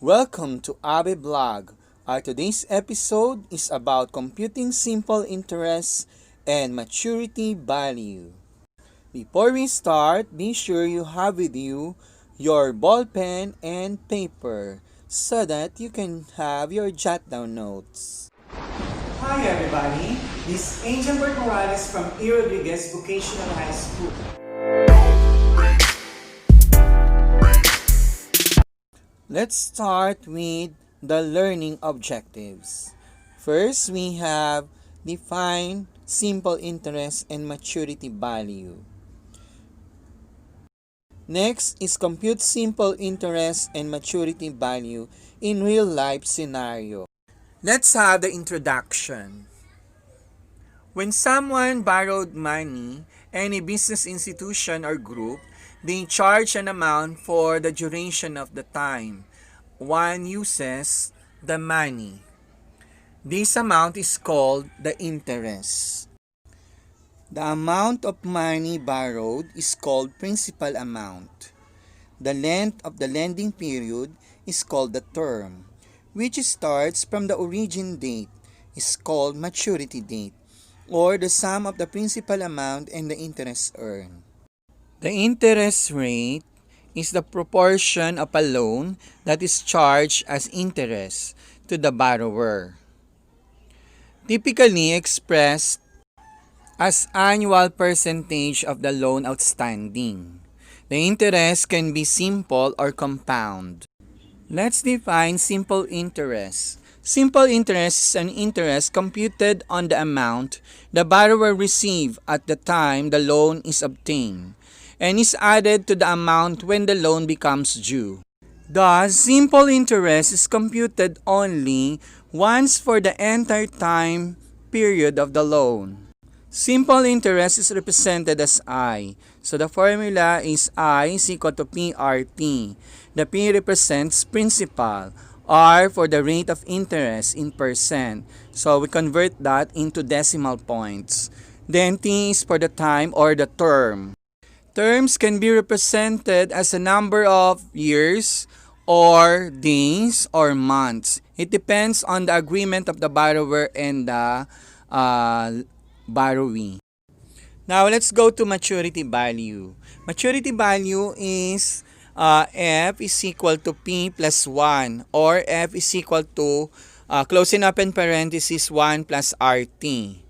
Welcome to Vblog. Our today's episode is about computing simple interest and maturity value. Before we start, be sure you have with you your ball pen and paper so that you can have your jot down notes. Hi everybody, this is Angel Morales from E. Rodriguez Vocational High School. Let's start with the learning objectives. First, we have define simple interest and maturity value. Next is compute simple interest and maturity value in real life scenario. Let's have the introduction. When someone borrowed money, any business institution or group, they charge an amount for the duration of the time one uses the money. This amount is called the interest. The amount of money borrowed is called principal amount. The length of the lending period is called the term, which starts from the origin date, is called maturity date, or the sum of the principal amount and the interest earned. The interest rate is the proportion of a loan that is charged as interest to the borrower. Typically expressed as annual percentage of the loan outstanding. The interest can be simple or compound. Let's define simple interest. Simple interest is an interest computed on the amount the borrower received at the time the loan is obtained, and is added to the amount when the loan becomes due. Thus, simple interest is computed only once for the entire time period of the loan. Simple interest is represented as I. So the formula is I is equal to PRT. The P represents principal. R for the rate of interest in percent. So we convert that into decimal points. Then T is for the time or the term. Terms can be represented as a number of years or days or months. It depends on the agreement of the borrower and the borrowee. Now let's go to maturity value. Maturity value is F is equal to P plus 1, or F is equal to closing up in parenthesis 1 plus RT.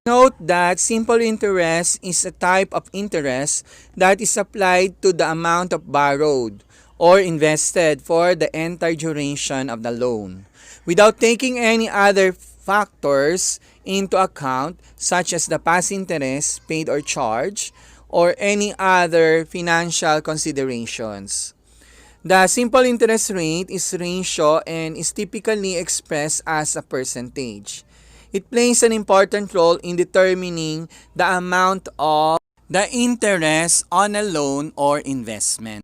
Note that simple interest is a type of interest that is applied to the amount of borrowed or invested for the entire duration of the loan, without taking any other factors into account, such as the past interest paid or charged, or any other financial considerations. The simple interest rate is ratio and is typically expressed as a percentage. It plays an important role in determining the amount of the interest on a loan or investment.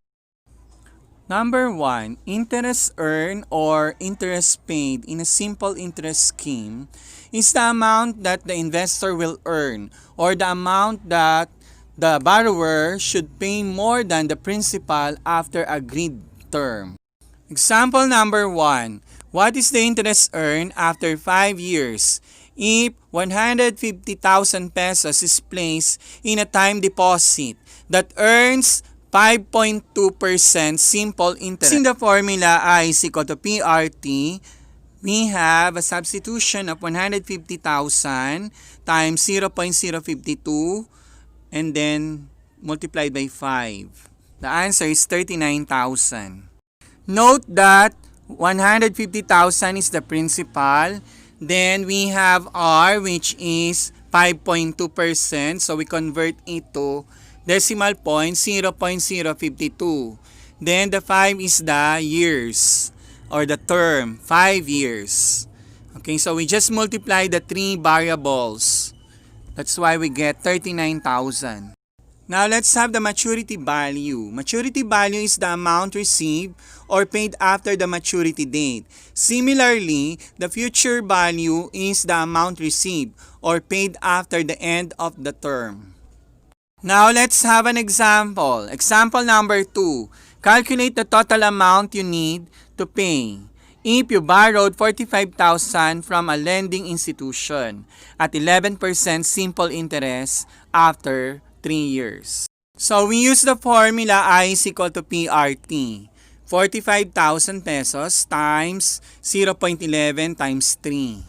Number 1, interest earned or interest paid in a simple interest scheme is the amount that the investor will earn, or the amount that the borrower should pay more than the principal after agreed term. Example number 1. What is the interest earned after 5 years? If 150,000 pesos is placed in a time deposit that earns 5.2% simple interest. Using the formula I is equal to PRT, we have a substitution of 150,000 times 0.052 and then multiplied by 5. The answer is 39,000. Note that 150,000 is the principal. Then we have R, which is 5.2%. So we convert it to decimal point 0.052. Then the 5 is the years or the term, 5 years. Okay, so we just multiply the three variables. That's why we get 39,000. Now let's have the maturity value. Maturity value is the amount received or paid after the maturity date. Similarly, the future value is the amount received or paid after the end of the term. Now let's have an example. Example number 2. Calculate the total amount you need to pay if you borrowed 45,000 from a lending institution at 11% simple interest after 3 years. So we use the formula I is equal to PRT. 45,000 pesos times 0.11 times 3.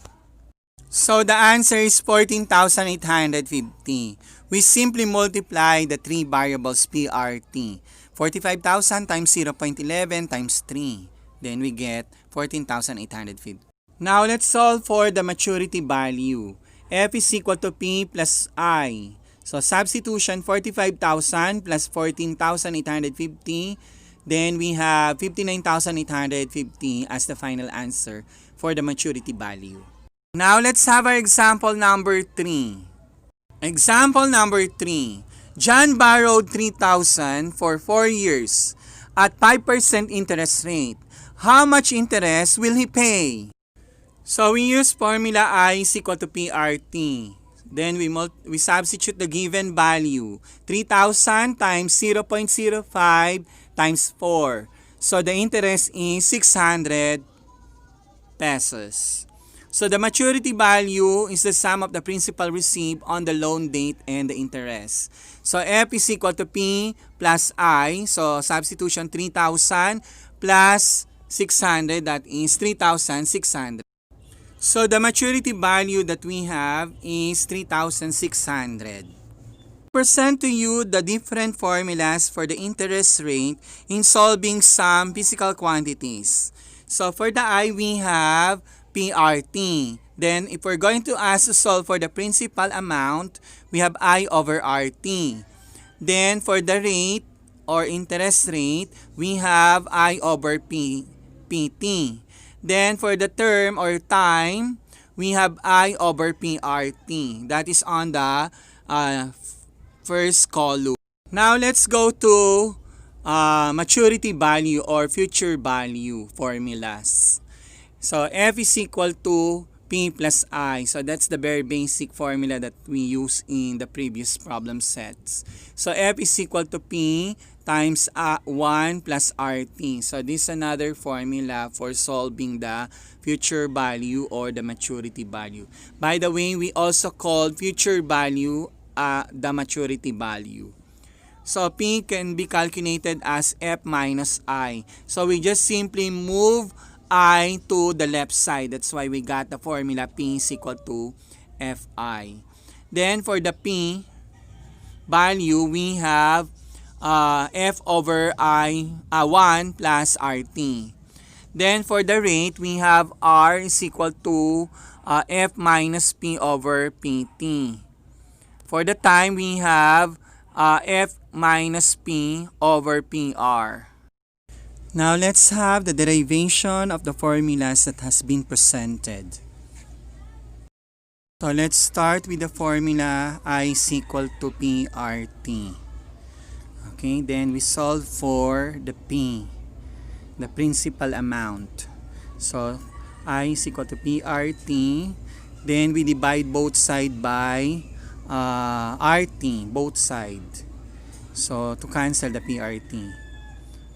So the answer is 14,850. We simply multiply the three variables PRT. 45,000 times 0.11 times 3. Then we get 14,850. Now let's solve for the maturity value. F is equal to P plus I. So substitution 45,000 plus 14,850. Then we have 59,850 as the final answer for the maturity value. Now let's have our example number 3. Example number 3. John borrowed 3,000 for 4 years at 5% interest rate. How much interest will he pay? So we use formula I is equal to PRT. Then we substitute the given value. 3,000 times 0.05 times 4. So the interest is 600 pesos. So the maturity value is the sum of the principal received on the loan date and the interest. So F is equal to P plus I. So substitution 3,000 plus 600, that is 3,600. So the maturity value that we have is 3,600. Present to you the different formulas for the interest rate in solving some physical quantities. So for the I, we have PRT. Then if we're going to ask to solve for the principal amount, we have I over RT. Then for the rate or interest rate, we have I over PT. Then for the term or time, we have I over PRT. That is on the first column. Now let's go to maturity value or future value formulas. So F is equal to P plus I. So that's the very basic formula that we use in the previous problem sets. So F is equal to P times 1 plus RT. So this is another formula for solving the future value or the maturity value. By the way, we also call future value the maturity value. So P can be calculated as F minus I. So we just simply move I to the left side. That's why we got the formula P is equal to Fi. Then for the P value, we have F over 1 plus RT. Then for the rate, we have R is equal to F minus P over PT. For the time, we have F minus P over PR. Now let's have the derivation of the formulas that has been presented. So let's start with the formula I is equal to PRT. Okay, then we solve for the P, the principal amount. So I is equal to PRT. Then we divide both sides by RT, both sides. So to cancel the PRT.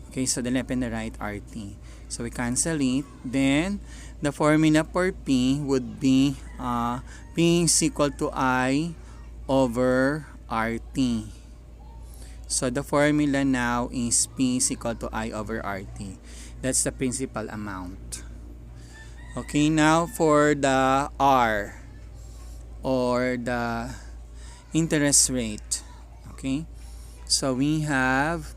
Okay, so the left and the right RT. So we cancel it. Then the formula for P would be P is equal to I over RT. So the formula now is P is equal to I over RT. That's the principal amount. Okay, now for the R or the interest rate. Okay, so we have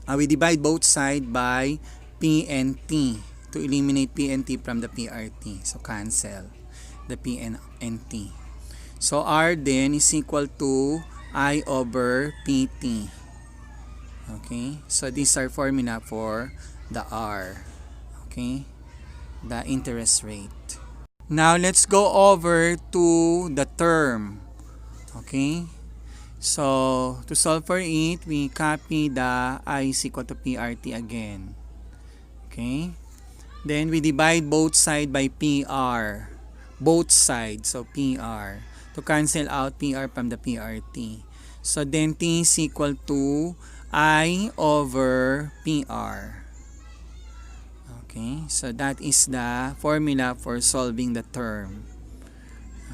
we divide both sides by P and T to eliminate P and T from the PRT. So cancel the P and T. So R then is equal to I over PT. Okay, so these are formula for the R. Okay, the interest rate. Now let's go over to the term. Okay, so to solve for it, we copy the I is equal to PRT again. Okay, then we divide both sides by PR. Both sides, so PR. To cancel out PR from the PRT. So then T is equal to I over PR. Okay, so that is the formula for solving the term.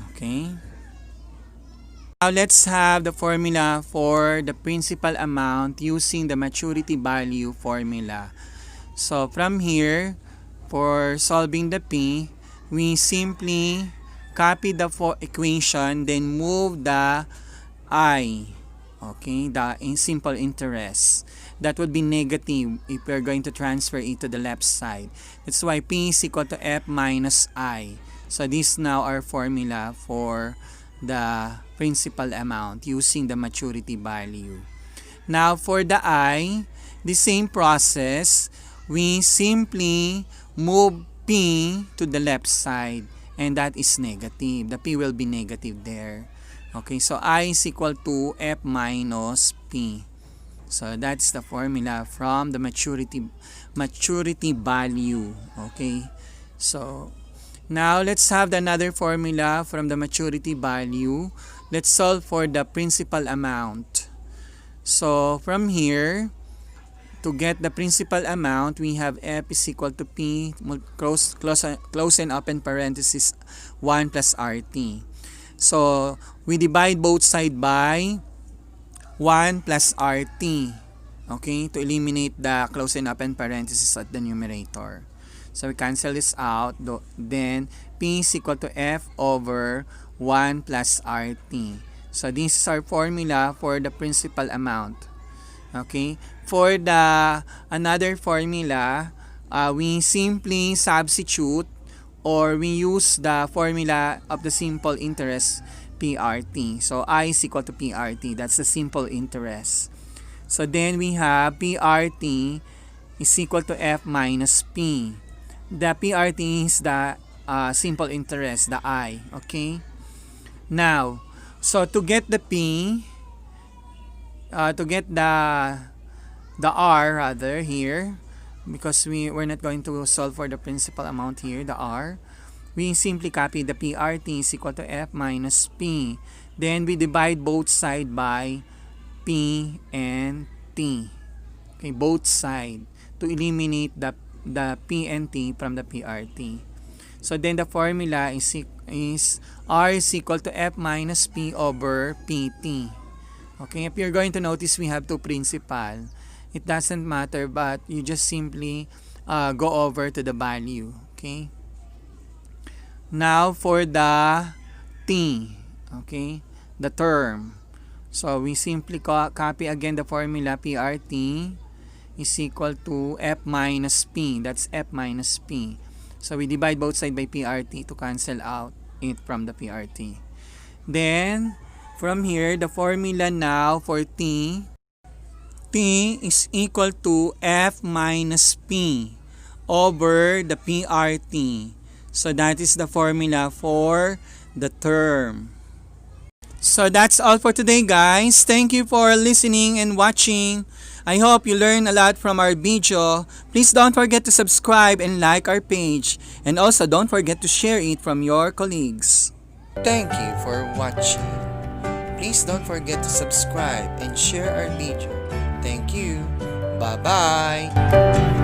Okay. Now let's have the formula for the principal amount using the maturity value formula. So from here, for solving the P, we simply copy the equation, then move the I. Okay, the simple interest. That would be negative if we're going to transfer it to the left side. That's why P is equal to F minus I. So this now our formula for the principal amount using the maturity value. Now for the I, the same process. We simply move P to the left side, and that is negative. The P will be negative there. Okay, so I is equal to F minus P. So that's the formula from the maturity value. Okay, so now let's have another formula from the maturity value. Let's solve for the principal amount. So from here, to get the principal amount, we have F is equal to P, close and open parenthesis, 1 plus RT. So we divide both sides by 1 plus RT. Okay, to eliminate the close and open parenthesis at the numerator. So we cancel this out. Then P is equal to F over 1 plus RT. So this is our formula for the principal amount. Okay, for the another formula, we simply substitute or we use the formula of the simple interest, PRT. So I is equal to PRT. That's the simple interest. So then we have PRT is equal to F minus P. The PRT is the simple interest, the I. Okay. Now, so to get the P, to get the R rather here, because we're not going to solve for the principal amount here, the R, we simply copy the PRT is equal to F minus P. Then we divide both sides by P and T. Okay, both sides to eliminate the P and T from the PRT. So then the formula is R is equal to F minus P over PT. Okay, if you're going to notice, we have two principal. It doesn't matter, but you just simply go over to the value. Okay. Now for the T, okay, the term. So we simply copy again the formula PRT is equal to F minus P. That's F minus P. So we divide both sides by PRT to cancel out it from the PRT. Then from here, the formula now for T is equal to F minus P over the PRT. So that is the formula for the term. So that's all for today, guys. Thank you for listening and watching. I hope you learned a lot from our video. Please don't forget to subscribe and like our page. And also don't forget to share it from your colleagues. Thank you for watching. Please don't forget to subscribe and share our video. Thank you. Bye-bye.